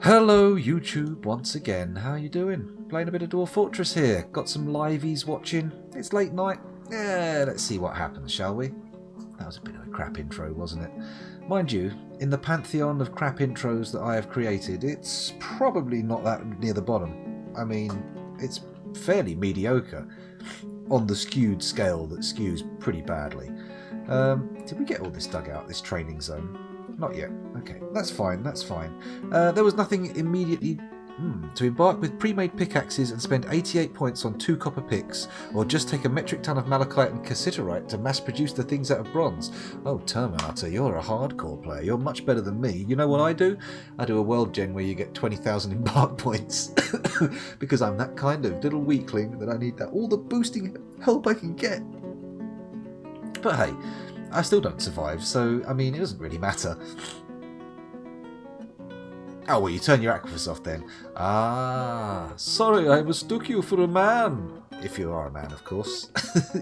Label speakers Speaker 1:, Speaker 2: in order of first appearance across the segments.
Speaker 1: Hello YouTube once again, how you doing? Playing a bit of Dwarf Fortress here, got some liveys watching, it's late night, yeah, let's see what happens, shall we? That was a bit of a crap intro, wasn't it? Mind you, in the pantheon of crap intros that I have created, it's probably not that near the bottom. I mean, it's fairly mediocre on the skewed scale that skews pretty badly. Did we get all this dug out, this training zone? Not yet. Okay, that's fine, that's fine. There was nothing immediately to embark with pre-made pickaxes and spend 88 points on 2 copper picks, or just take a metric ton of malachite and cassiterite to mass-produce the things out of bronze. Oh, Terminator, you're a hardcore player. You're much better than me. You know what I do? I do a world gen where you get 20,000 embark points. Because I'm that kind of little weakling that I need all the boosting help I can get. But hey, I still don't survive, so, I mean, it doesn't really matter. Oh, well, you turn your aquifers off then. Ah, sorry, I mistook you for a man. If you are a man, of course.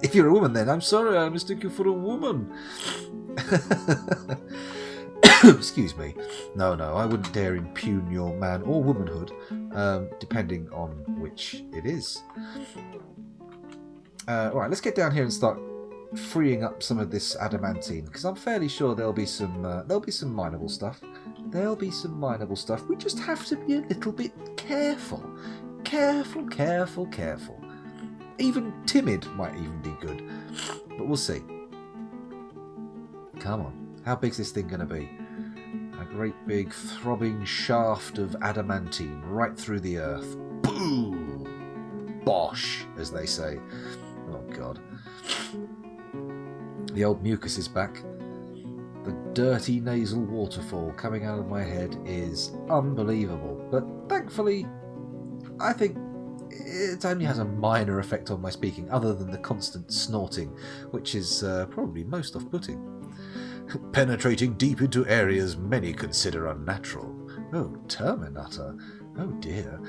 Speaker 1: If you're a woman, then I'm sorry, I mistook you for a woman. Excuse me. No, I wouldn't dare impugn your man or womanhood, depending on which it is. Alright, let's get down here and start freeing up some of this adamantine, because I'm fairly sure there'll be some mineable stuff. There'll be some mineable stuff. We just have to be a little bit careful. Careful. Even timid might even be good. But we'll see. Come on. How big's this thing going to be? A great big throbbing shaft of adamantine right through the earth. Boom! Bosh, as they say. Oh, God. The old mucus is back. The dirty nasal waterfall coming out of my head is unbelievable. But thankfully, I think it only has a minor effect on my speaking, other than the constant snorting, which is probably most off-putting. Penetrating deep into areas many consider unnatural. Oh, Terminator. Oh dear.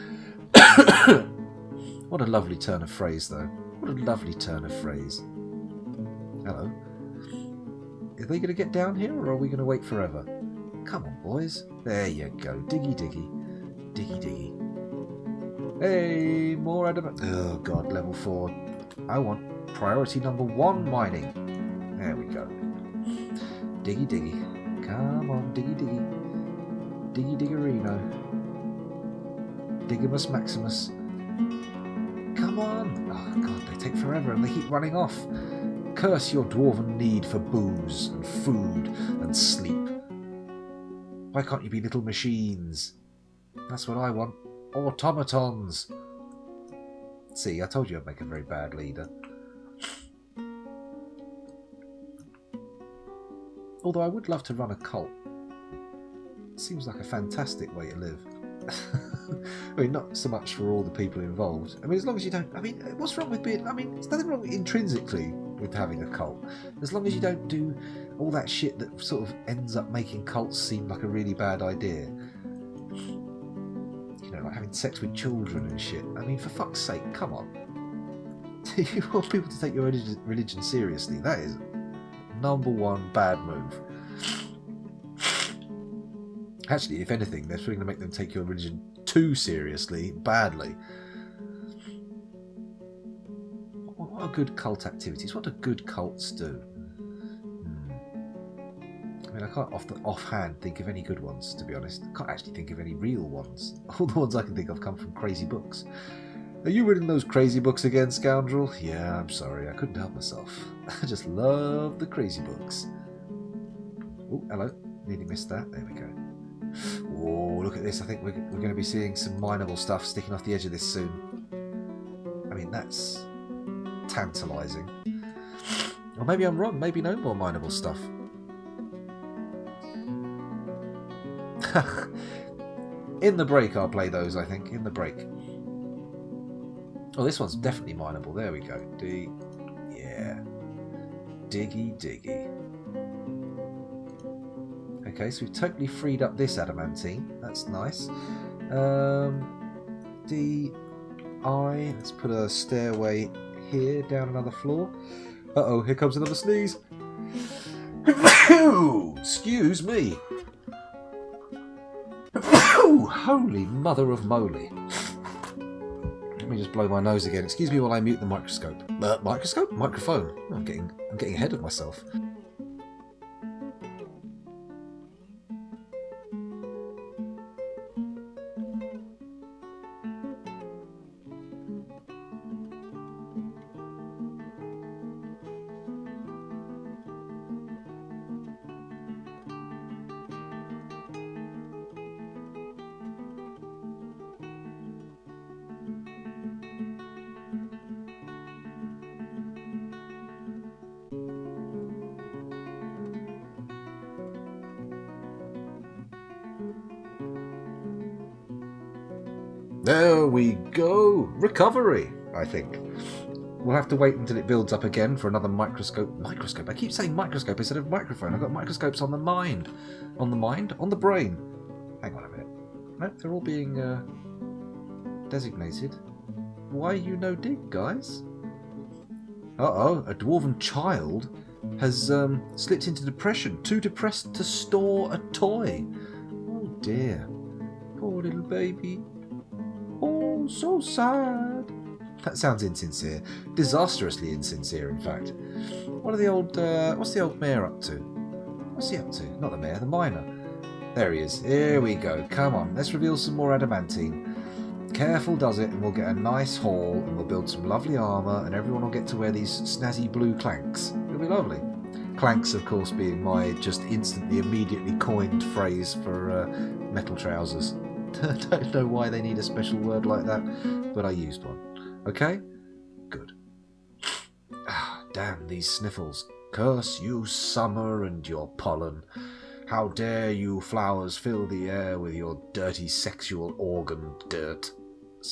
Speaker 1: What a lovely turn of phrase, though. What a lovely turn of phrase. Hello. Are they going to get down here, or are we going to wait forever? Come on, boys. There you go. Diggy. Hey, more adamant. Oh, God, level 4. I want priority number 1 mining. There we go. Diggy. Come on, diggy. Diggerino. Diggimus Maximus. Come on. Oh, God, they take forever and they keep running off. Curse your dwarven need for booze and food and sleep. Why can't you be little machines? That's what I want. Automatons. See, I told you I'd make a very bad leader. Although I would love to run a cult. Seems like a fantastic way to live. I mean, not so much for all the people involved. I mean, as long as you don't... I mean, what's wrong with being... I mean, there's nothing wrong intrinsically with having a cult. As long as you don't do all that shit that sort of ends up making cults seem like a really bad idea. You know, like having sex with children and shit. I mean, for fuck's sake, come on. Do you want people to take your religion seriously? That is #1 bad move. Actually, if anything, they're going to make them take your religion too seriously, badly. What are good cult activities? What do good cults do? I mean, I can't offhand think of any good ones, to be honest. I can't actually think of any real ones. All the ones I can think of come from crazy books. Are you reading those crazy books again, scoundrel? Yeah, I'm sorry, I couldn't help myself. I just love the crazy books. Oh, hello. Nearly missed that. There we go. Oh, look at this. I think we're going to be seeing some mineable stuff sticking off the edge of this soon. I mean, that's tantalising. Or maybe I'm wrong. Maybe no more mineable stuff. In the break, I'll play those, I think. In the break. Oh, this one's definitely mineable. There we go. Yeah. Diggy. Okay, so we've totally freed up this adamantine. That's nice. Let's put a stairway here, down another floor. Uh-oh, here comes another sneeze. Excuse me. Oh, holy mother of moly. Let me just blow my nose again. Excuse me while I mute the microscope. Microscope? Microphone. Oh, I'm getting ahead of myself. There we go. Recovery, I think. We'll have to wait until it builds up again for another microscope. Microscope? I keep saying microscope instead of microphone. I've got microscopes on the mind. On the mind? On the brain. Hang on a minute. No, they're all being designated. Why you no dig, guys? Uh-oh, a dwarven child has slipped into depression. Too depressed to store a toy. Oh dear. Poor little baby. Oh, so sad. That sounds insincere. Disastrously insincere, in fact. What are the old, what's the old mayor up to? What's he up to? Not the mayor, the miner. There he is. Here we go. Come on, let's reveal some more adamantine. Careful does it, and we'll get a nice haul, and we'll build some lovely armour, and everyone will get to wear these snazzy blue clanks. It'll be lovely. Clanks, of course, being my just instantly, immediately coined phrase for metal trousers. I don't know why they need a special word like that, but I used one. Okay? Good. Ah, damn these sniffles. Curse you, summer, and your pollen. How dare you flowers fill the air with your dirty sexual organ dirt.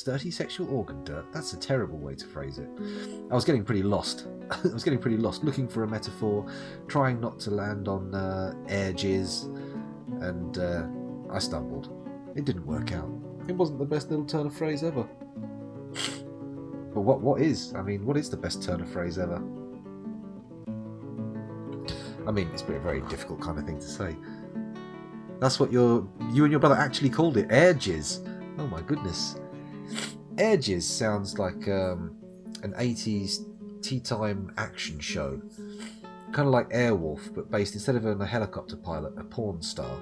Speaker 1: Dirty sexual organ dirt? That's a terrible way to phrase it. I was getting pretty lost. Looking for a metaphor, trying not to land on air jizz, and I stumbled. It didn't work out. It wasn't the best little turn of phrase ever. But what is? I mean, what is the best turn of phrase ever? I mean, it's a very difficult kind of thing to say. That's what you and your brother actually called it, air jizz. Oh my goodness. Air jizz sounds like an 80s tea time action show. Kind of like Airwolf, but based, instead of a helicopter pilot, a porn star.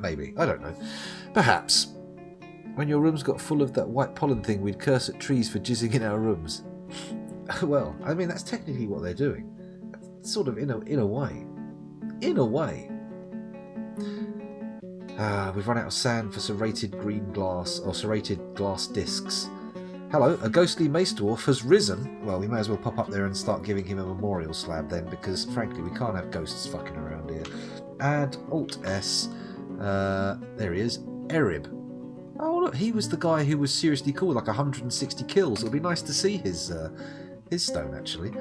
Speaker 1: Maybe, I don't know. Perhaps. When your room's got full of that white pollen thing, we'd curse at trees for jizzing in our rooms. Well, I mean, that's technically what they're doing. Sort of in a way. In a way. We've run out of sand for serrated green glass, or serrated glass discs. Hello, a ghostly mace dwarf has risen. Well, we may as well pop up there and start giving him a memorial slab then, because frankly we can't have ghosts fucking around here. Add Alt-S. There he is. Erib. Oh look, he was the guy who was seriously cool, like 160 kills. It'll be nice to see his stone, actually.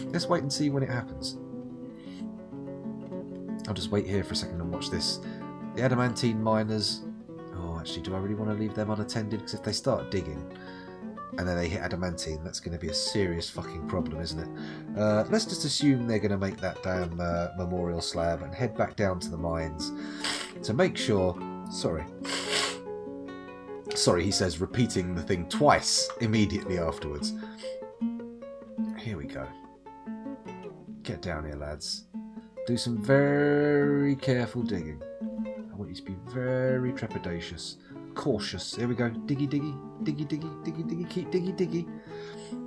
Speaker 1: Let's wait and see when it happens. I'll just wait here for a second and watch this. The adamantine miners... Oh, actually, do I really want to leave them unattended? Because if they start digging and then they hit adamantine, that's going to be a serious fucking problem, isn't it? Let's just assume they're going to make that damn memorial slab and head back down to the mines to make sure... Sorry, he says, repeating the thing twice immediately afterwards. Here we go. Get down here, lads. Do some very careful digging. I want you to be very trepidatious, cautious. Here we go. Diggy, diggy, diggy, diggy, diggy, diggy. Keep diggy, diggy.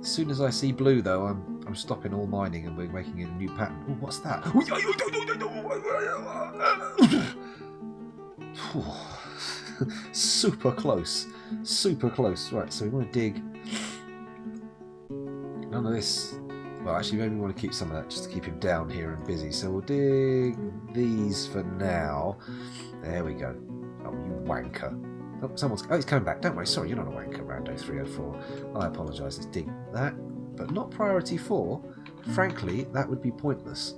Speaker 1: As soon as I see blue, though, I'm stopping all mining and we're making a new pattern. Oh, what's that? Super close. Super close. Right, so we want to dig. None of this. Well, actually, maybe we want to keep some of that just to keep him down here and busy. So we'll dig these for now. There we go. Oh, you wanker. Oh, he's coming back. Don't worry. Sorry, you're not a wanker, Rando 304. I apologise. Let's dig that. But not priority 4. Frankly, that would be pointless.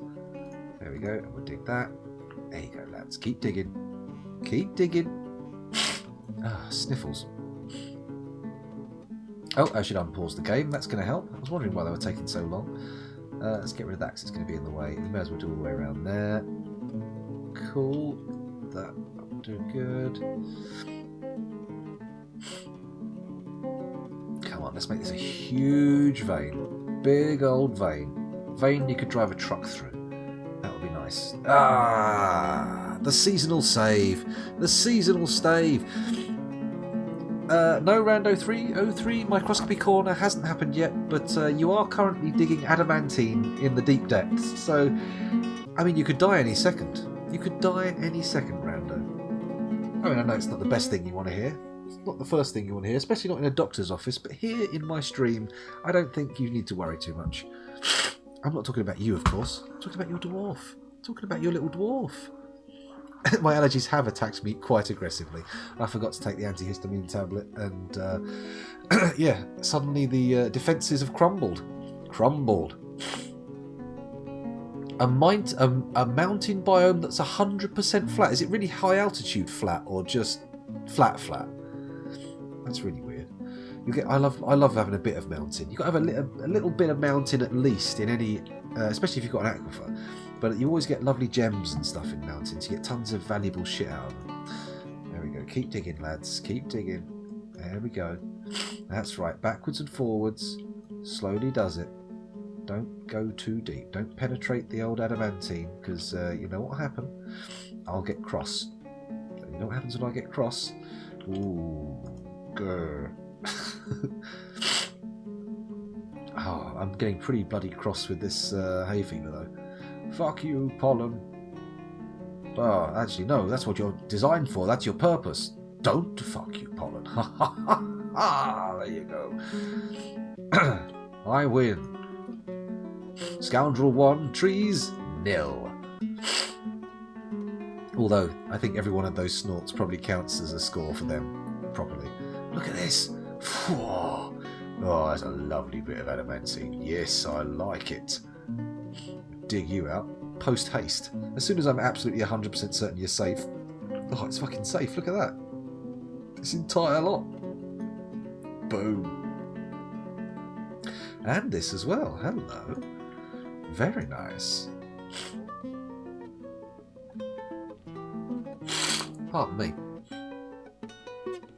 Speaker 1: There we go. And we'll dig that. There you go, lads. Keep digging. Keep digging. Ah, sniffles. Oh, I should unpause the game. That's going to help. I was wondering why they were taking so long. Let's get rid of that because it's going to be in the way. We may as well do all the way around there. Cool. That will do good. Come on, let's make this a huge vein. Big old vein. Vein you could drive a truck through. That would be nice. Ah, the seasonal save. The seasonal stave. No Rando 303 microscopy corner hasn't happened yet, but you are currently digging adamantine in the deep depths. So, I mean, you could die any second. You could die any second, Rando. I mean, I know it's not the best thing you want to hear. It's not the first thing you want to hear, especially not in a doctor's office. But here in my stream, I don't think you need to worry too much. I'm not talking about you, of course. I'm talking about your dwarf. I'm talking about your little dwarf. My allergies have attacked me quite aggressively. I forgot to take the antihistamine tablet, and yeah, suddenly the defences have crumbled. A mountain biome that's 100% flat. Is it really high altitude flat or just flat? That's really weird. You get. I love having a bit of mountain. You've got to have a little bit of mountain at least in any, especially if you've got an aquifer. But you always get lovely gems and stuff in mountains. You get tons of valuable shit out of them. There we go. Keep digging, lads. Keep digging. There we go. That's right. Backwards and forwards. Slowly does it. Don't go too deep. Don't penetrate the old adamantine, because you know what will happen? I'll get cross. You know what happens when I get cross? Ooh. Grr. Oh, I'm getting pretty bloody cross with this hay fever, though. Fuck you, pollen. Oh, actually, no, that's what you're designed for. That's your purpose. Don't fuck you, pollen. Ha ha ha ha! There you go. I win. Scoundrel 1, trees 0. Although, I think every one of those snorts probably counts as a score for them, properly. Look at this. Oh, that's a lovely bit of adamantine. Yes, I like it. Dig you out post haste. As soon as I'm absolutely 100% certain you're safe. Oh, it's fucking safe. Look at that. This entire lot. Boom. And this as well. Hello. Very nice. Pardon me.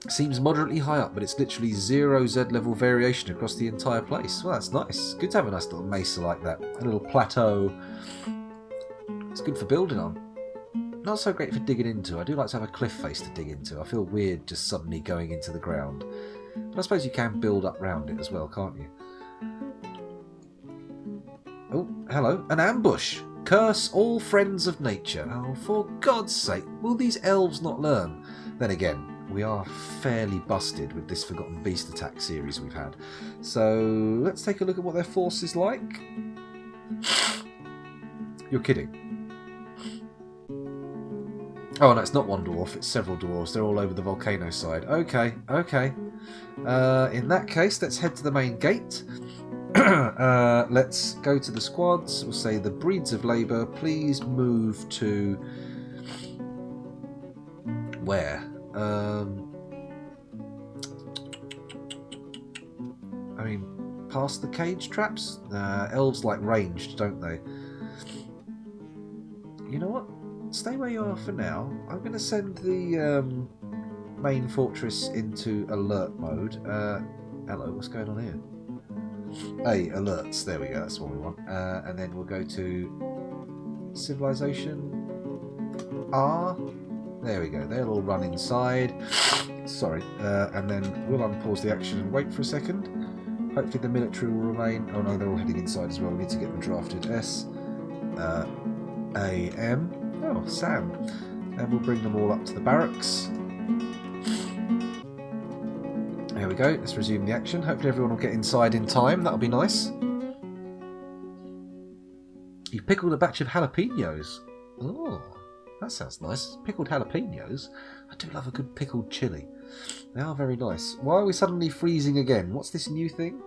Speaker 1: Seems moderately high up, but it's literally 0 Z level variation across the entire place. Well, that's nice. Good to have a nice little mesa like that. A little plateau. It's good for building on. Not so great for digging into. I do like to have a cliff face to dig into. I feel weird just suddenly going into the ground. But I suppose you can build up round it as well, can't you? Oh, hello. An ambush. Curse all friends of nature. Oh, for God's sake. Will these elves not learn? Then again, we are fairly busted with this Forgotten Beast attack series we've had. So let's take a look at what their force is like. You're kidding. Oh, no, it's not one dwarf, it's several dwarves. They're all over the volcano side. Okay. In that case, let's head to the main gate. Let's go to the squads. We'll say the breeds of labour, please move to... where? I mean, past the cage traps? Elves like ranged, don't they? You know what? Stay where you are for now. I'm going to send the main fortress into alert mode. Hello, what's going on here? Hey, alerts. There we go. That's what we want. And then we'll go to civilization R. There we go. They'll all run inside. Sorry. And then we'll unpause the action and wait for a second. Hopefully the military will remain. Oh no, they're all heading inside as well. We need to get them drafted. S. A. M. Oh, Sam. And we'll bring them all up to the barracks. There we go. Let's resume the action. Hopefully everyone will get inside in time. That'll be nice. You pickled a batch of jalapenos. Oh, that sounds nice. Pickled jalapenos. I do love a good pickled chili. They are very nice. Why are we suddenly freezing again? What's this new thing?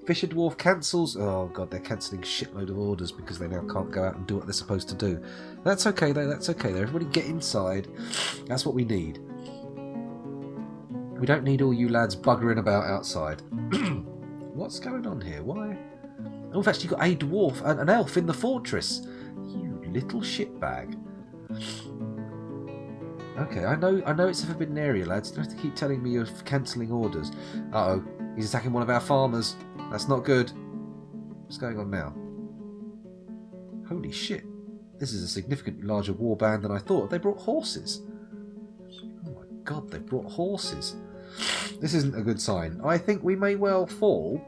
Speaker 1: Fisher Dwarf cancels. Oh god, they're cancelling shitload of orders because they now can't go out and do what they're supposed to do. That's okay though. That's okay though. Everybody get inside. That's what we need. We don't need all you lads buggering about outside. What's going on here? Why? Oh, we've actually got a dwarf and an elf in the fortress. You little shitbag. Okay, I know it's a forbidden area, lads. You don't have to keep telling me you're cancelling orders. Uh-oh, he's attacking one of our farmers. That's not good. What's going on now? Holy shit. This is a significantly larger war band than I thought. They brought horses. Oh my god, they brought horses. This isn't a good sign. I think we may well fall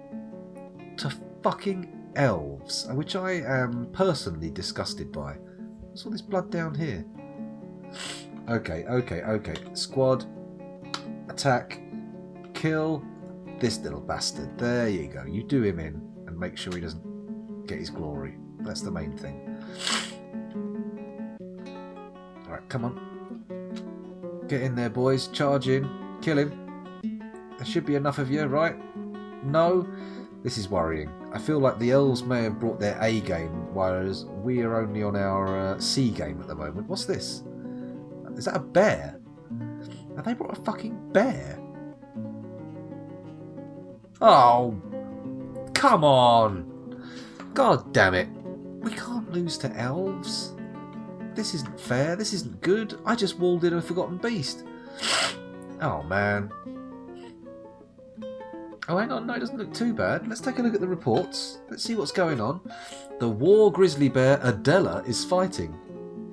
Speaker 1: to fucking elves, which I am personally disgusted by. What's all this blood down here? Okay. Squad, attack, kill this little bastard. There you go. You do him in and make sure he doesn't get his glory. That's the main thing. Alright, come on. Get in there, boys. Charge in. Kill him. There should be enough of you, right? No? This is worrying. I feel like the elves may have brought their A game, whereas we are only on our C game at the moment. What's this? Is that a bear? Have they brought a fucking bear? Oh, come on. God damn it. We can't lose to elves. This isn't fair. This isn't good. I just walled in a forgotten beast. Oh, man. Oh, hang on. No, it doesn't look too bad. Let's take a look at the reports. Let's see what's going on. The war grizzly bear Adela is fighting.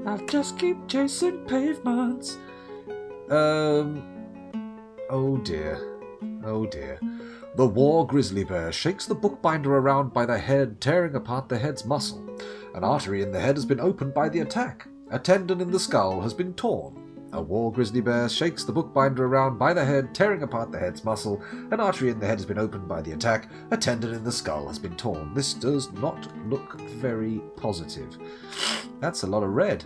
Speaker 1: I'll just keep chasing pavements. Oh dear. Oh dear. The war grizzly bear shakes the bookbinder around by the head, tearing apart the head's muscle. An artery in the head has been opened by the attack. A tendon in the skull has been torn. A war grizzly bear shakes the bookbinder around by the head, tearing apart the head's muscle. An artery in the head has been opened by the attack. A tendon in the skull has been torn. This does not look very positive. That's a lot of red.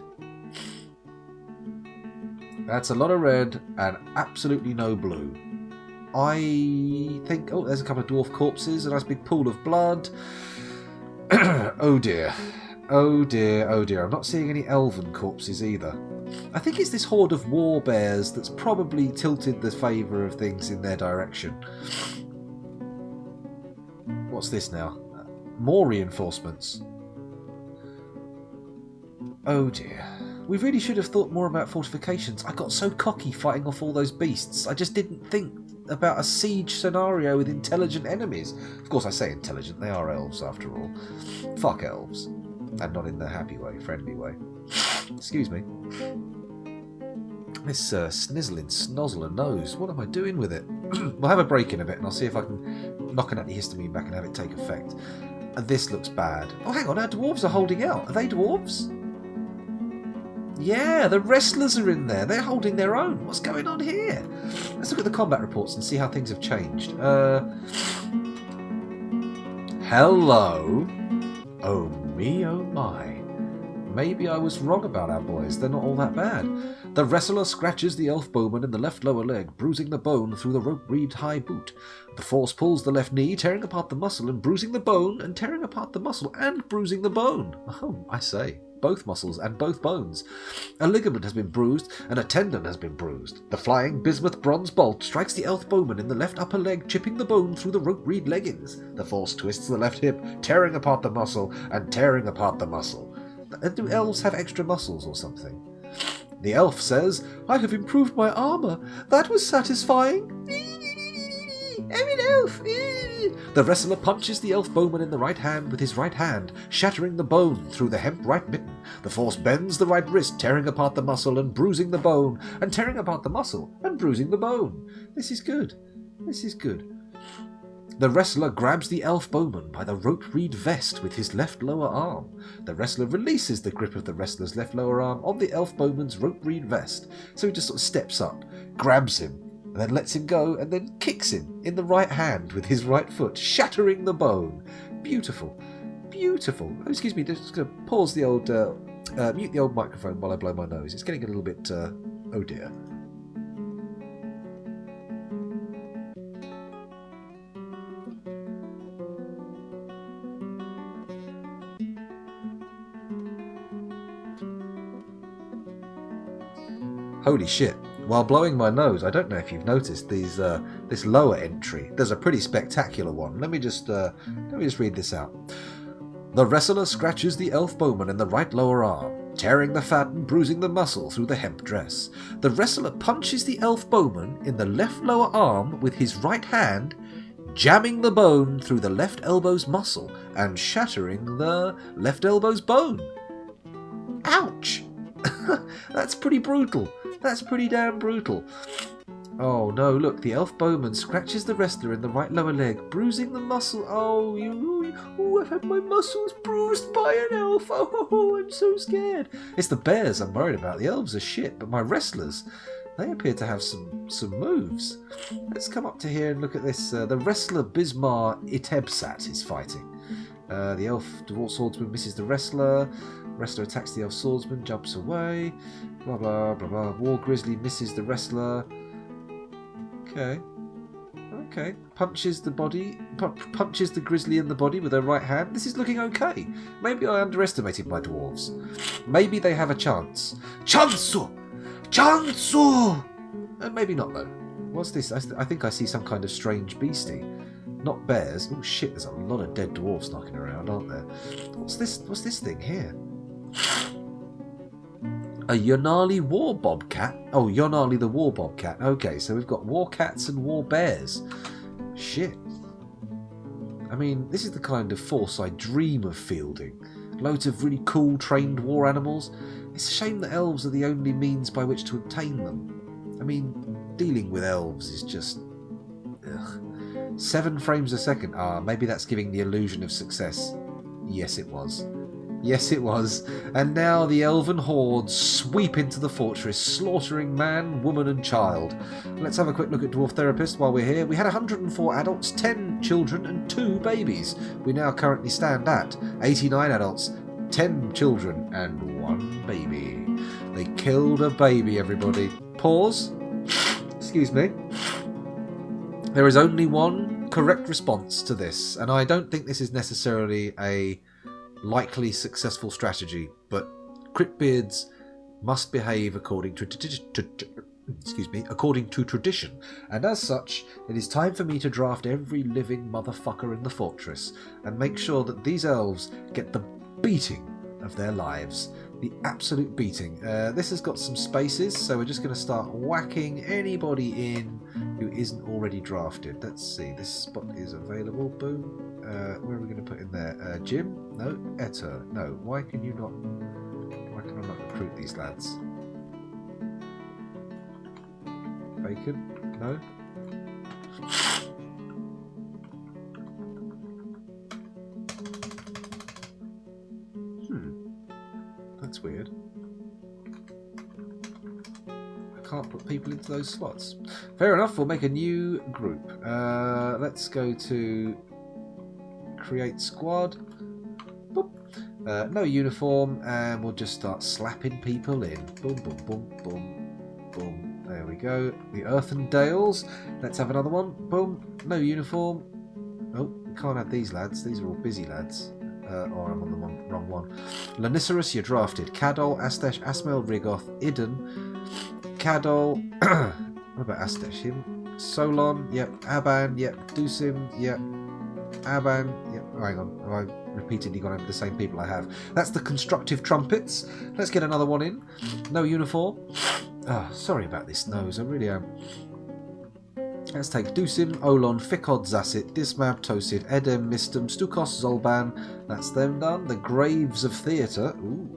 Speaker 1: That's a lot of red and absolutely no blue. I think... Oh, there's a couple of dwarf corpses, a nice big pool of blood. Oh dear. Oh dear, oh dear. I'm not seeing any elven corpses either. I think it's this horde of war bears that's probably tilted the favour of things in their direction. What's this now? More reinforcements. Oh dear. We really should have thought more about fortifications. I got so cocky fighting off all those beasts. I just didn't think about a siege scenario with intelligent enemies. Of course I say intelligent, they are elves after all. Fuck elves. And not in the happy way, friendly way. Excuse me. This snizzling snozzler nose, what am I doing with it? We'll have a break in a bit and I'll see if I can knock an antihistamine back and have it take effect. And this looks bad. Oh, hang on, our dwarves are holding out. Are they dwarves? Yeah, the wrestlers are in there. They're holding their own. What's going on here? Let's look at the combat reports and see how things have changed. Hello. Oh me, oh my. Maybe I was wrong about our boys. They're not all that bad. The wrestler scratches the elf bowman in the left lower leg, bruising the bone through the rope-reed high boot. The force pulls the left knee, tearing apart the muscle and bruising the bone, and tearing apart the muscle and bruising the bone. Oh, I say. Both muscles and both bones. A ligament has been bruised, and a tendon has been bruised. The flying bismuth bronze bolt strikes the elf bowman in the left upper leg, chipping the bone through the rope-reed leggings. The force twists the left hip, tearing apart the muscle and tearing apart the muscle. Do elves have extra muscles or something? The elf says, I have improved my armour. That was satisfying. I'm an elf. The wrestler punches the elf bowman in the right hand with his right hand, shattering the bone through the hemp right mitten. The force bends the right wrist, tearing apart the muscle and bruising the bone, and tearing apart the muscle and bruising the bone. This is good. This is good. The wrestler grabs the elf bowman by the rope-reed vest with his left lower arm. The wrestler releases the grip of the wrestler's left lower arm on the elf bowman's rope-reed vest, so he just sort of steps up, grabs him, and then lets him go, and then kicks him in the right hand with his right foot, shattering the bone. Beautiful. Beautiful. Oh, excuse me, just going to pause the old... mute the old microphone while I blow my nose. It's getting a little bit... oh dear. Holy shit. while blowing my nose, I don't know if you've noticed these this lower entry. There's a pretty spectacular one. Let me just read this out. The wrestler scratches the elf bowman in the right lower arm, tearing the fat and bruising the muscle through the hemp dress. The wrestler punches the elf bowman in the left lower arm with his right hand, jamming the bone through the left elbow's muscle and shattering the left elbow's bone. Ouch! That's pretty brutal. That's pretty damn brutal. Oh no, look, the elf bowman scratches the wrestler in the right lower leg, bruising the muscle. Oh, I've had my muscles bruised by an elf. Oh, I'm so scared. It's the bears I'm worried about. The elves are shit, but my wrestlers, they appear to have some moves. Let's come up to here and look at this. The wrestler Bismar Itebsat is fighting. The elf dwarf swordsman misses the wrestler. Wrestler attacks the elf swordsman, jumps away. Blah, blah, blah, blah. War grizzly misses the wrestler. Okay. Punches the grizzly in the body with her right hand. This is looking okay. Maybe I underestimated my dwarves. Maybe they have a chance. Chansu! And maybe not though. What's this? I think I see some kind of strange beastie. Not bears. Oh shit, there's a lot of dead dwarves knocking around, aren't there? What's this thing here? A Yonali war bobcat. Oh, Yonali the war bobcat. Okay, so we've got war cats and war bears. Shit. I mean, this is the kind of force I dream of fielding. Loads of really cool trained war animals. It's a shame that elves are the only means by which to obtain them. I mean, dealing with elves is just... ugh. 7 frames a second. Maybe that's giving the illusion of success. Yes, it was. Yes, it was. And now the elven hordes sweep into the fortress, slaughtering man, woman and child. Let's have a quick look at Dwarf Therapist while we're here. We had 104 adults, 10 children and 2 babies. We now currently stand at 89 adults, 10 children and 1 baby. They killed a baby, everybody. Pause. Excuse me. There is only one correct response to this, and I don't think this is necessarily a likely successful strategy, but CRYPTBEARDS must behave according to tradition, and as such, it is time for me to draft every living motherfucker in the fortress and make sure that these elves get the beating of their lives. The absolute beating. This has got some spaces, so we're just going to start whacking anybody in who isn't already drafted. Let's see, this spot is available. Boom. Where are we going to put in there? Jim? No. Etta? No. Why can I not recruit these lads? Bacon? No. That's weird. I can't put people into those slots. Fair enough, we'll make a new group. Let's go to create squad. Boop. No uniform, and we'll just start slapping people in. Boom, boom, boom, boom, boom. There we go. The Earthen Dales. Let's have another one. Boom. No uniform. Oh, we can't have these lads. These are all busy lads. Or I'm on the wrong one. Lanicerus, you're drafted. Cadol, Astesh, Asmel, Rigoth, Idun, Cadol. What about Astesh? Him. Solon, yep. Aban, yep. Dusim, yep. Aban, yep. Oh, hang on. Have I repeatedly gone over the same people I have? That's the constructive trumpets. Let's get another one in. No uniform. Sorry about this nose. I really am. Let's take Dusim, Olon, Fikod, Zassit, Dismab, Tosid, Edem, Mistum, Stukos, Zolban. That's them done. The Graves of Theatre. Ooh,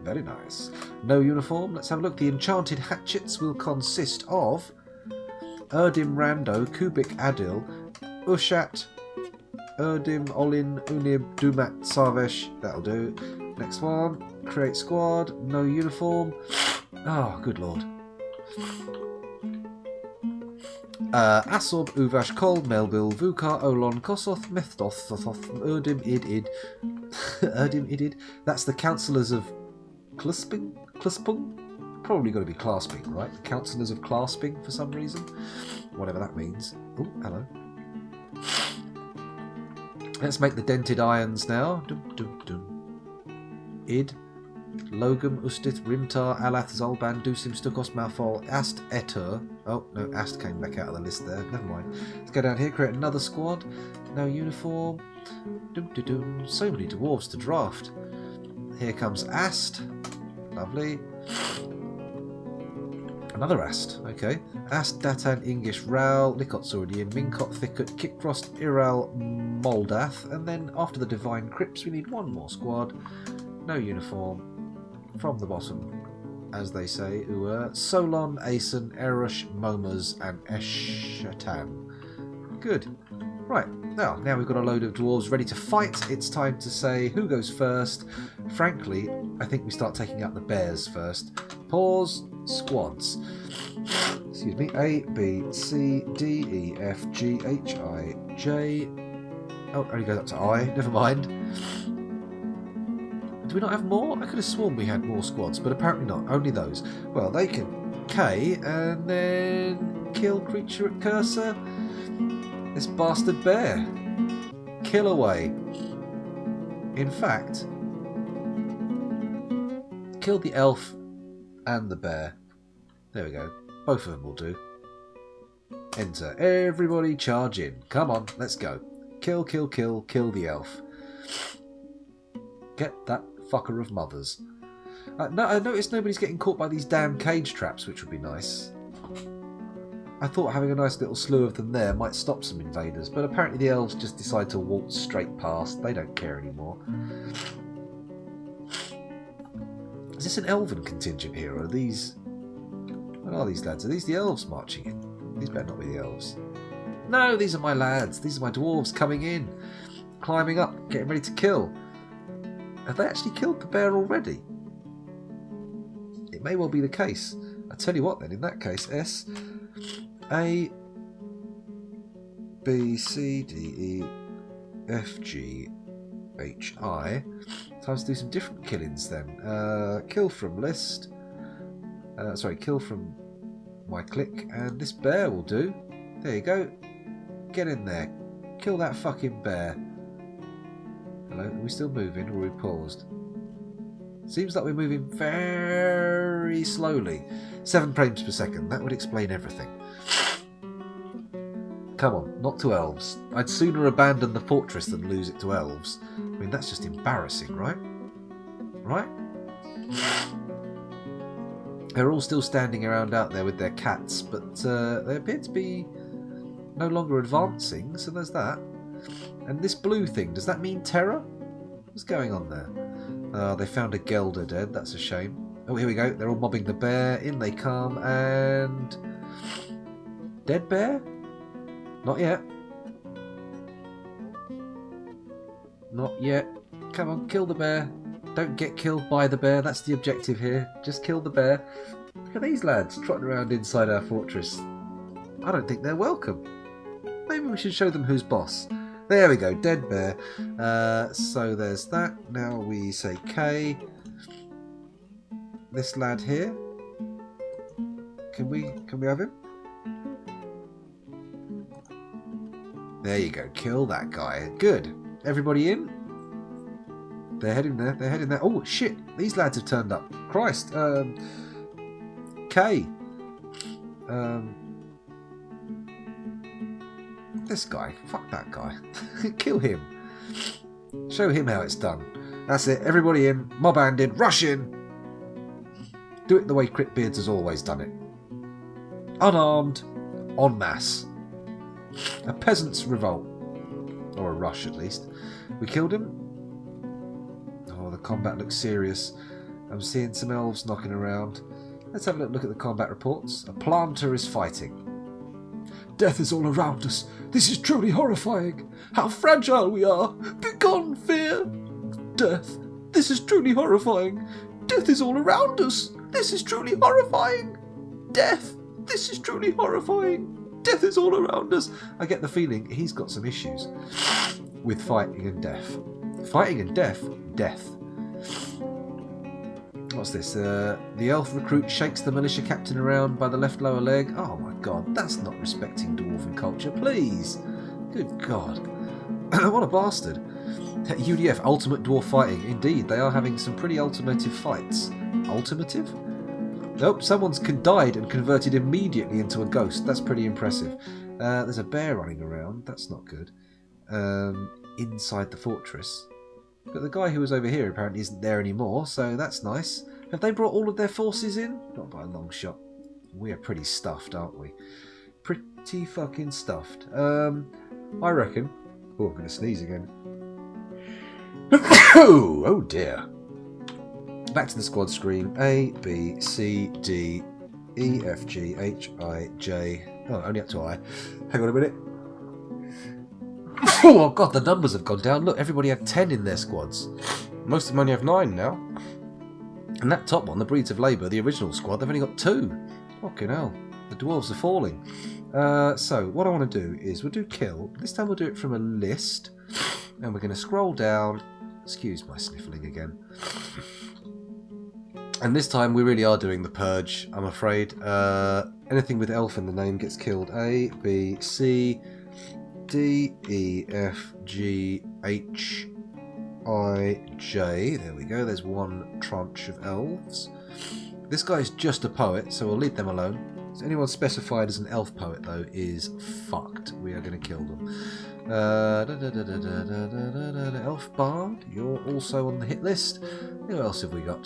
Speaker 1: very nice. No uniform. Let's have a look. The Enchanted Hatchets will consist of Erdim, Rando, Kubik, Adil, Ushat, Erdim, Olin, Unib, Dumat, Sarvesh. That'll do. Next one. Create squad. No uniform. Oh, good lord. Asob, Uvash, Kol, Melbil, Vukar, Olon, Kosoth, Methdoth, Thothoth, Erdim, Idid. Erdim, Idid. That's the councillors of Clusping? Probably got to be clasping, right? The councillors of clasping for some reason. Whatever that means. Oh, hello. Let's make the dented irons now. Dum, dum, dum. Id. Logum Ustit Rimtar Alath Zolban Dusim Stukos Malfol Ast Etur. Oh no, Ast came back out of the list there. Never mind. Let's go down here, create another squad. No uniform. Dum dum dum. So many dwarves to draft. Here comes Ast. Lovely. Another Ast. Okay. Ast Datan Ingish Ral. Likot's already in. Minkot Thicket Kickfrost Iral Moldath. And then after the Divine Crypts we need one more squad. No uniform. From the bottom, as they say, Solon, Aeson, Erush, Momas, and Eshatan. Good. Right, now we've got a load of dwarves ready to fight. It's time to say who goes first. Frankly, I think we start taking out the bears first. Pause, squads. Excuse me. A, B, C, D, E, F, G, H, I, J. Oh, it only goes up to I. Never mind. Do we not have more? I could have sworn we had more squads, but apparently not. Only those. Well, they can K and then kill creature at cursor. This bastard bear. Kill away. In fact, kill the elf and the bear. There we go. Both of them will do. Enter. Everybody charge in. Come on, let's go. Kill, kill, kill, kill the elf. Get that fucker of mothers. No, I noticed nobody's getting caught by these damn cage traps, which would be nice. I thought having a nice little slew of them there might stop some invaders, but apparently the elves just decide to waltz straight past. They don't care anymore. Is this an elven contingent here, or are these... What are these lads? Are these the elves marching in? These better not be the elves. No, these are my lads. These are my dwarves coming in. Climbing up, getting ready to kill. Have they actually killed the bear already? It may well be the case. I tell you what then, in that case, S, A, B, C, D, E, F, G, H, I. Time to do some different killings then. Kill from list. Sorry, kill from my click, and this bear will do. There you go. Get in there. Kill that fucking bear. Hello, are we still moving or are we paused? Seems like we're moving very slowly. 7 frames per second, that would explain everything. Come on, not to elves. I'd sooner abandon the fortress than lose it to elves. I mean, that's just embarrassing, right? Right? They're all still standing around out there with their cats, but they appear to be no longer advancing, so there's that. And this blue thing, does that mean terror? What's going on there? They found a Gelder dead, that's a shame. Oh, here we go, they're all mobbing the bear. In they come, and... Dead bear? Not yet. Not yet. Come on, kill the bear. Don't get killed by the bear, that's the objective here. Just kill the bear. Look at these lads trotting around inside our fortress. I don't think they're welcome. Maybe we should show them who's boss. There we go, dead bear. So there's that. Now we say K. This lad here. Can we have him? There you go, kill that guy. Good. Everybody in? They're heading there, they're heading there. Oh shit, these lads have turned up. Christ. K. This guy. Fuck that guy. Kill him. Show him how it's done. That's it. Everybody in. Mob handed. Rush in. Do it the way CRYPTBEARDS has always done it. Unarmed. En masse. A peasant's revolt. Or a rush at least. We killed him. Oh, the combat looks serious. I'm seeing some elves knocking around. Let's have a look at the combat reports. A planter is fighting. Death is all around us. This is truly horrifying. How fragile we are. Begone, fear. Death. This is truly horrifying. Death is all around us. This is truly horrifying. Death. This is truly horrifying. Death is all around us. I get the feeling he's got some issues with fighting and death. Fighting and death? Death. What's this? The elf recruit shakes the militia captain around by the left lower leg. Oh my god, that's not respecting dwarven culture, please. Good god. What a bastard. UDF, Ultimate Dwarf Fighting. Indeed, they are having some pretty ultimative fights. Ultimative? Nope, someone's died and converted immediately into a ghost. That's pretty impressive. There's a bear running around. That's not good. Inside the fortress. But the guy who was over here apparently isn't there anymore, so that's nice. Have they brought all of their forces in? Not by a long shot. We are pretty stuffed, aren't we? Pretty fucking stuffed. I reckon... Oh, I'm going to sneeze again. Oh dear. Back to the squad screen. A, B, C, D, E, F, G, H, I, J... Oh, only up to I. Hang on a minute. Oh god, the numbers have gone down. Look, everybody had 10 in their squads. Most of them only have 9 now. And that top one, the Breeds of Labour, the original squad, they've only got 2. Fucking hell. The dwarves are falling. So, what I want to do is we'll do kill. This time we'll do it from a list. And we're going to scroll down. Excuse my sniffling again. And this time we really are doing the purge, I'm afraid. Anything with elf in the name gets killed. A, B, C, D, E, F, G, H, I, J. There we go. There's one tranche of elves. This guy's just a poet, so we'll leave them alone. So anyone specified as an elf poet, though, is fucked. We are going to kill them. Elf bard, you're also on the hit list. Who else have we got?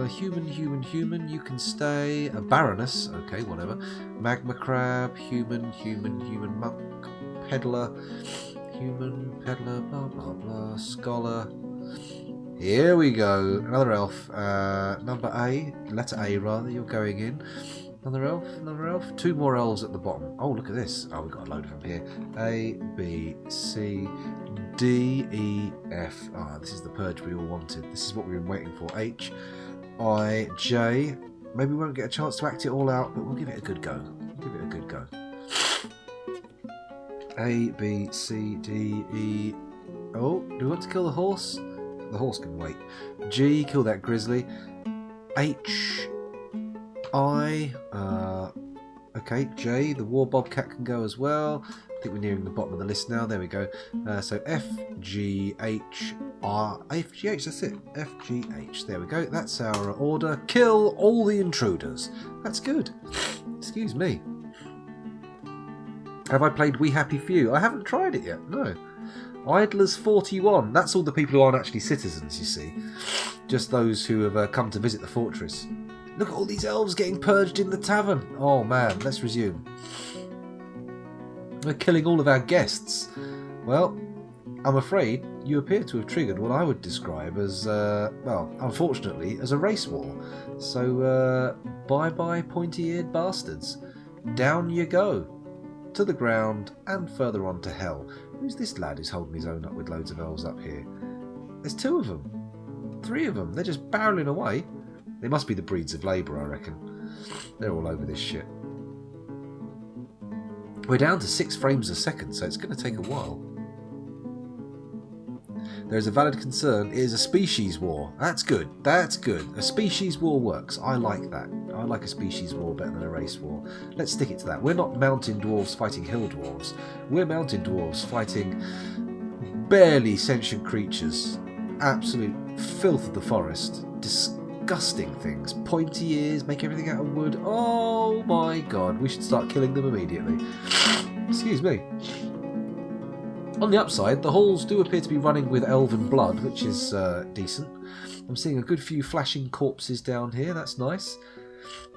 Speaker 1: Human, you can stay. A baroness, okay, whatever. Magma crab, human monk, peddler, human, peddler, blah blah blah, scholar. Here we go, another elf. Number A, letter A rather, you're going in. Another elf. 2 more elves at the bottom. Oh, look at this. Oh, we've got a load of them here. A, B, C, D, E, F. Ah, this is the purge we all wanted. This is what we've been waiting for. H, I, J. Maybe we won't get a chance to act it all out, but we'll give it a good go. A, B, C, D, E. Oh, do we want to kill the horse? The horse can wait. G, kill that grizzly. H, I, okay, J, the war bobcat can go as well. I think we're nearing the bottom of the list now. There we go. So F, G, H, R, F, G, H, that's it. F, G, H. There we go. That's our order. Kill all the intruders. That's good. Excuse me. Have I played We Happy Few? I haven't tried it yet, no. Idlers 41. That's all the people who aren't actually citizens, you see. Just those who have come to visit the fortress. Look at all these elves getting purged in the tavern. Oh man, let's resume. We're killing all of our guests. Well, I'm afraid you appear to have triggered what I would describe as, well, unfortunately, as a race war. So, bye-bye pointy-eared bastards. Down you go. To the ground and further on to hell. Who's this lad who's holding his own up with loads of elves up here? There's 2 of them. 3 of them. They're just barreling away. They must be the Breeds of Labour, I reckon. They're all over this shit. We're down to 6 frames a second, so it's going to take a while. There is a valid concern. It is a species war. That's good. That's good. A species war works. I like that. I like a species war better than a race war. Let's stick it to that. We're not mountain dwarves fighting hill dwarves. We're mountain dwarves fighting barely sentient creatures. Absolute filth of the forest. Disgusting things. Pointy ears, make everything out of wood. Oh my god, we should start killing them immediately. Excuse me. On the upside, the halls do appear to be running with elven blood, which is decent. I'm seeing a good few flashing corpses down here, that's nice.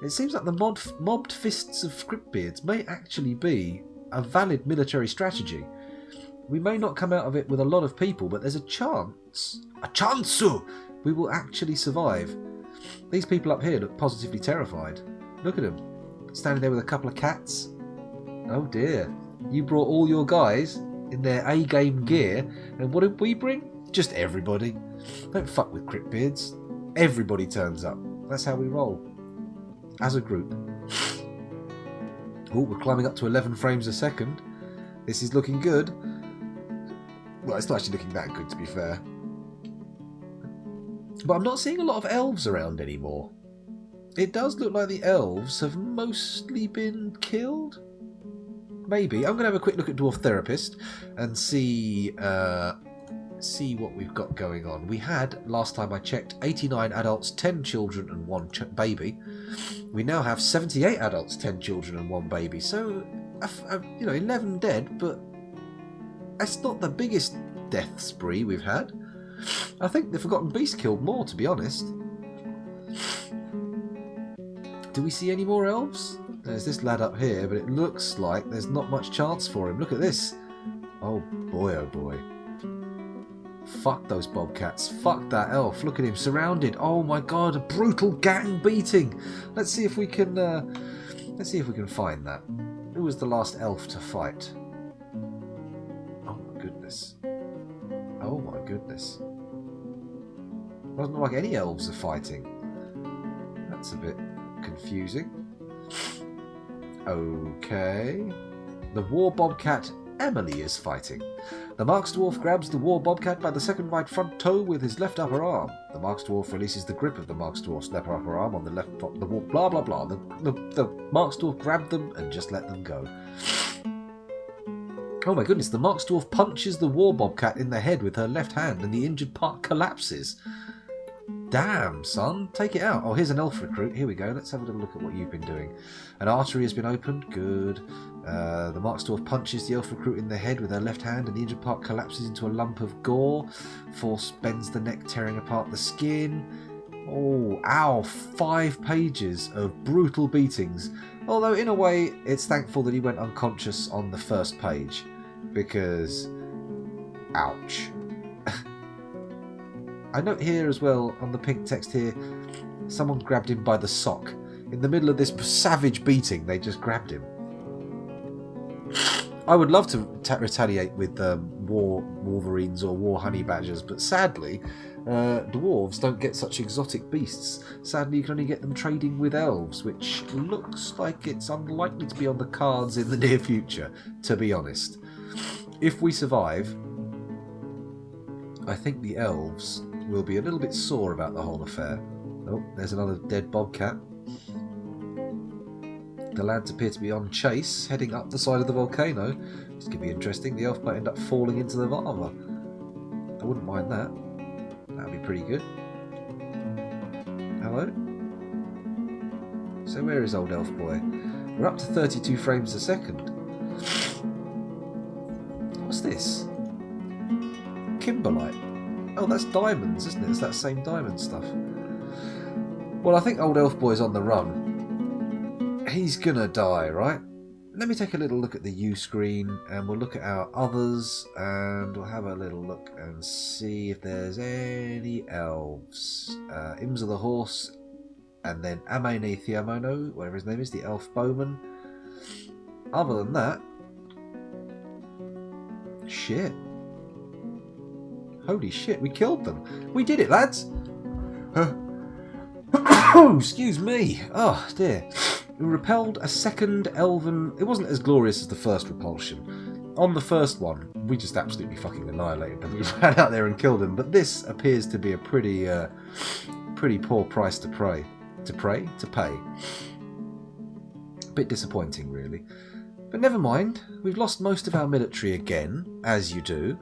Speaker 1: It seems like the mobbed fists of CRYPTBEARDS may actually be a valid military strategy. We may not come out of it with a lot of people, but there's a chance we will actually survive. These people up here look positively terrified. Look at them, standing there with a couple of cats. Oh dear, you brought all your guys in their A-game gear, and what did we bring? Just everybody. Don't fuck with CRYPTBEARDS. Everybody turns up. That's how we roll. As a group. Oh, we're climbing up to 11 frames a second. This is looking good. Well, it's not actually looking that good, to be fair. But I'm not seeing a lot of elves around anymore. It does look like the elves have mostly been killed. maybe. I'm going to have a quick look at Dwarf Therapist and see what we've got going on. We had, last time I checked, 89 adults, 10 children and 1 baby. We now have 78 adults, 10 children and 1 baby. So, 11 dead, but that's not the biggest death spree we've had. I think the Forgotten Beast killed more, to be honest. Do we see any more elves? There's this lad up here, but it looks like there's not much chance for him. Look at this. Oh boy, oh boy. Fuck those bobcats. Fuck that elf. Look at him surrounded. Oh my god, a brutal gang beating. Let's see if we can find that. Who was the last elf to fight? Oh my goodness. Oh my goodness. Doesn't look like any elves are fighting. That's a bit confusing. Okay. The war bobcat Emily is fighting. The Marks Dwarf grabs the war bobcat by the second right front toe with his left upper arm. The Marks Dwarf releases the grip of the Marks Dwarf's left upper arm on the left top. The war blah blah blah. The Marks Dwarf grabbed them and just let them go. Oh my goodness, the Marks Dwarf punches the war bobcat in the head with her left hand and the injured part collapses. Damn, son, take it out. Oh, here's an elf recruit. Here we go. Let's have a little look at what you've been doing. An artery has been opened. Good. The Marks Dwarf punches the elf recruit in the head with her left hand and the injured part collapses into a lump of gore. Force bends the neck, tearing apart the skin. Oh, ow. 5 pages of brutal beatings. Although, in a way, it's thankful that he went unconscious on the first page. Because, ouch. I note here as well, on the pink text here, someone grabbed him by the sock. In the middle of this savage beating, they just grabbed him. I would love to retaliate with war wolverines or war honey badgers, but sadly, dwarves don't get such exotic beasts. Sadly, you can only get them trading with elves, which looks like it's unlikely to be on the cards in the near future, to be honest. If we survive, I think the elves will be a little bit sore about the whole affair. Oh, there's another dead bobcat. The lads appear to be on chase, heading up the side of the volcano. This could be interesting. The elf might end up falling into the lava. I wouldn't mind that. That would be pretty good. Hello? So where is old elf boy? We're up to 32 frames a second. What's this? Kimberlite. Oh, that's diamonds, isn't it? It's that same diamond stuff. Well, I think old elf boy's on the run. He's gonna die, right? Let me take a little look at the U screen and we'll look at our others and we'll have a little look and see if there's any elves. Imza the horse and then Amene Theomono, whatever his name is, the elf bowman. Other than that, shit. Holy shit, we killed them. We did it, lads. Excuse me. Oh, dear. We repelled a second elven... It wasn't as glorious as the first repulsion. On the first one, we just absolutely fucking annihilated them. We ran out there and killed them. But this appears to be a pretty poor price to pay. A bit disappointing, really. But never mind. We've lost most of our military again, as you do.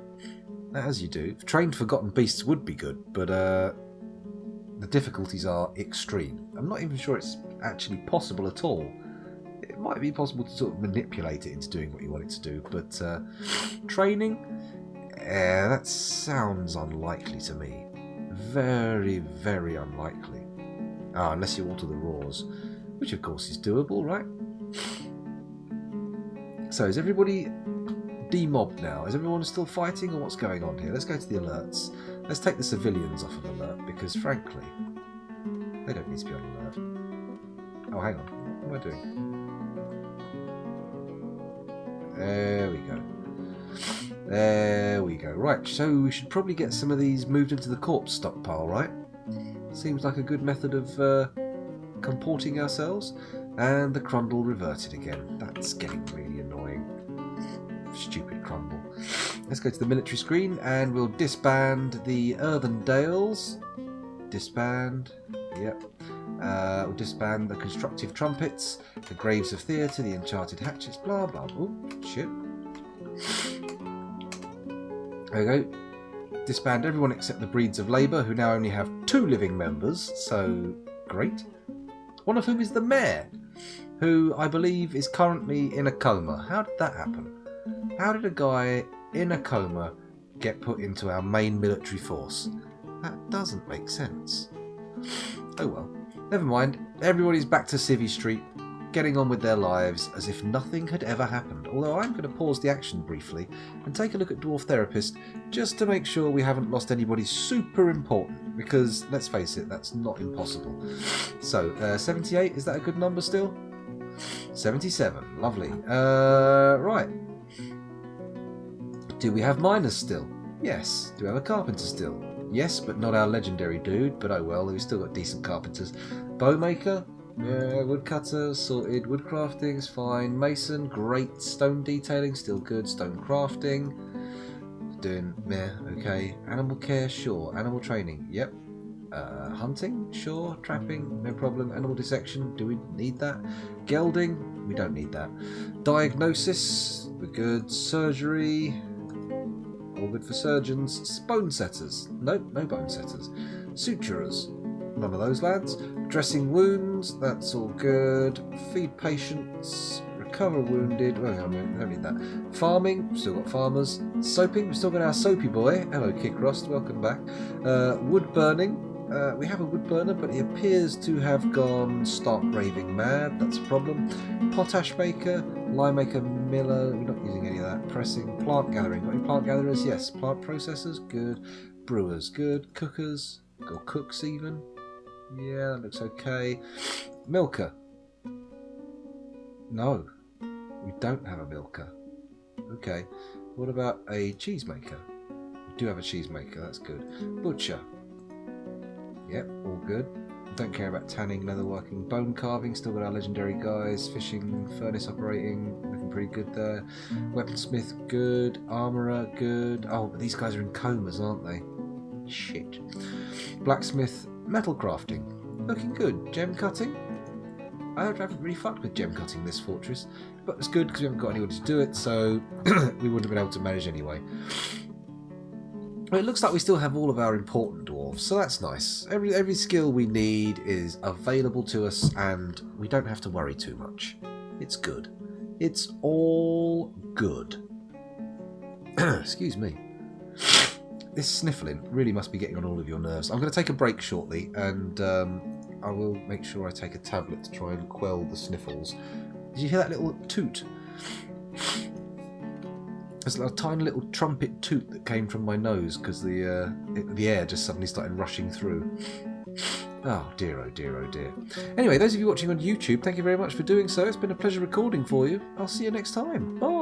Speaker 1: As you do. Trained Forgotten Beasts would be good, but the difficulties are extreme. I'm not even sure it's actually possible at all. It might be possible to sort of manipulate it into doing what you want it to do, but training? That sounds unlikely to me. Very, very unlikely. Unless you alter the roars, which of course is doable, right? So is everybody demobbed now? Is everyone still fighting, or what's going on here? Let's go to the alerts. Let's take the civilians off of alert, because frankly, they don't need to be on alert. Oh, hang on. What am I doing? There we go. There we go. Right, so we should probably get some of these moved into the corpse stockpile, right? Seems like a good method of comporting ourselves. And the Crundle reverted again. That's getting really annoying. Stupid Crumble. Let's go to the military screen and we'll disband the Earthendales. Disband. Yep. We'll disband the constructive trumpets, the graves of theatre, the enchanted hatchets, blah blah. Oh, shit. There we go. Disband everyone except the breeds of labour, who now only have 2 living members, so great. One of whom is the mayor, who I believe is currently in a coma. How did that happen? How did a guy in a coma get put into our main military force? That doesn't make sense. Oh well. Never mind. Everybody's back to Civvy Street, getting on with their lives as if nothing had ever happened. Although I'm going to pause the action briefly and take a look at Dwarf Therapist just to make sure we haven't lost anybody super important, because let's face it, that's not impossible. So, 78, is that a good number still? 77, lovely. Right. Do we have miners still? Yes. Do we have a carpenter still? Yes, but not our legendary dude, but oh well, we've still got decent carpenters. Bowmaker? Yeah, woodcutter, sorted. Woodcrafting's fine. Mason, great. Stone detailing, still good. Stone crafting, doing meh, okay. Animal care, sure. Animal training, yep. Hunting, sure. Trapping, no problem. Animal dissection, do we need that? Gelding, we don't need that. Diagnosis, we're good. Surgery, all good for surgeons. Bone setters, nope, no bone setters. Suturers, none of those lads. Dressing wounds, that's all good. Feed patients, recover wounded, well, I don't need that. Farming, still got farmers. Soaping, we've still got our soapy boy. Hello Kickrost, welcome back. Wood burning, we have a wood burner, but he appears to have gone stark raving mad, that's a problem. Potash maker, lime maker, miller, we're not using any of that. Pressing, plant gathering, got any plant gatherers? Yes. Plant processors, good. Brewers, good. Cookers, or cooks even. Yeah, that looks okay. Milker. No, we don't have a milker. Okay, what about a cheesemaker? We do have a cheesemaker, that's good. Butcher. Yep, all good. Don't care about tanning, leatherworking, bone carving, still got our legendary guys. Fishing, furnace operating, looking pretty good there. Weaponsmith, good. Armourer, good. Oh, but these guys are in comas, aren't they? Shit. Blacksmith, metal crafting, looking good. Gem cutting, I haven't really fucked with gem cutting this fortress, but it's good because we haven't got anybody to do it, so we wouldn't have been able to manage anyway. Well, it looks like we still have all of our important dwarves, so that's nice. Every skill we need is available to us, and we don't have to worry too much. It's good. It's all good. Excuse me. This sniffling really must be getting on all of your nerves. I'm going to take a break shortly, and I will make sure I take a tablet to try and quell the sniffles. Did you hear that little toot? There's a tiny little trumpet toot that came from my nose because the air just suddenly started rushing through. Oh dear, oh dear, oh dear. Anyway, those of you watching on YouTube, thank you very much for doing so. It's been a pleasure recording for you. I'll see you next time. Bye!